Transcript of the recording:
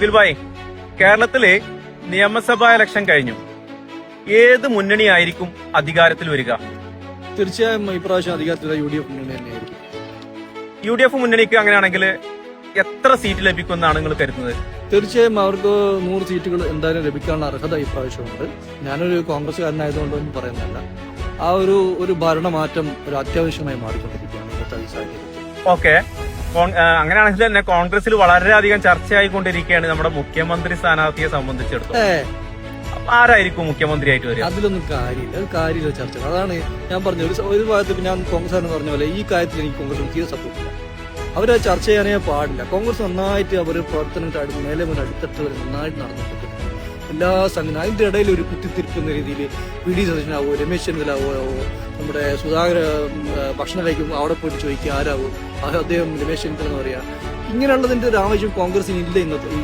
അഖിൽ ഭായ്, കേരളത്തില് നിയമസഭാ ഇലക്ഷൻ കഴിഞ്ഞു. ഏത് മുന്നണിയായിരിക്കും അധികാരത്തിൽ വരിക? തീർച്ചയായും ഇപ്രാവശ്യം അധികാരത്തിൽ UDF മുന്നണി തന്നെയായിരിക്കും. UDF മുന്നണിക്ക് അങ്ങനെയാണെങ്കിൽ എത്ര സീറ്റ് ലഭിക്കുമെന്നാണ് നിങ്ങൾ കരുതുന്നത്? തീർച്ചയായും അവർക്ക് 100 സീറ്റുകൾ എന്തായാലും ലഭിക്കാനുള്ള അർഹത ഇപ്രാവശ്യമുണ്ട്. ഞാനൊരു കോൺഗ്രസ്സുകാരനായതുകൊണ്ടൊന്നും പറയുന്നില്ല. ആ ഒരു ഭരണമാറ്റം ഒരു അത്യാവശ്യമായി മാറിക്കൊണ്ടിരിക്കുകയാണ് ഇന്നത്തെ സാഹചര്യത്തിൽ. ഓക്കെ, അങ്ങനെയാണെങ്കിൽ തന്നെ കോൺഗ്രസിൽ വളരെയധികം ചർച്ചയായിക്കൊണ്ടിരിക്കുകയാണ് നമ്മുടെ മുഖ്യമന്ത്രി സ്ഥാനാർത്ഥിയെ സംബന്ധിച്ചിടത്തോളം. ആരായിരിക്കും മുഖ്യമന്ത്രിയായിട്ട് വരിക? അതിലൊന്നും കാര്യമില്ല ചർച്ച. അതാണ് ഞാൻ പറഞ്ഞത്. ഒരു ഭാഗത്ത് ഞാൻ കോൺഗ്രസ് പറഞ്ഞ പോലെ ഈ കാര്യത്തിൽ എനിക്ക് കോൺഗ്രസ് തീരെ സപ്പോർട്ടില്ല. അവരെ ചർച്ച ചെയ്യാനേ പാടില്ല. കോൺഗ്രസ് നന്നായിട്ട് അവർ പ്രവർത്തനത്തിൽ മേലെ മുന്നേ അടുത്തിട്ട് നന്നായിട്ട് നടന്നിട്ടുണ്ട്. എല്ലാ സംഘടന അതിന്റെ ഇടയിൽ ഒരു കുത്തിത്തിരിക്കുന്ന രീതിയിൽ PD സതീശനാവോ, രമേശ് ചെന്നിത്തലാവോ, നമ്മുടെ സുധാകര ഭക്ഷണം കഴിക്കുമ്പോൾ അവിടെ പോയിട്ട് ചോദിക്കുക ആരാവോ, അദ്ദേഹം രമേശ് ചെന്നിത്തല എന്ന് പറയാ. ഇങ്ങനെയുള്ളതിന്റെ ഒരു ആവശ്യം കോൺഗ്രസിന് ഇല്ല ഇന്നത്തെ ഈ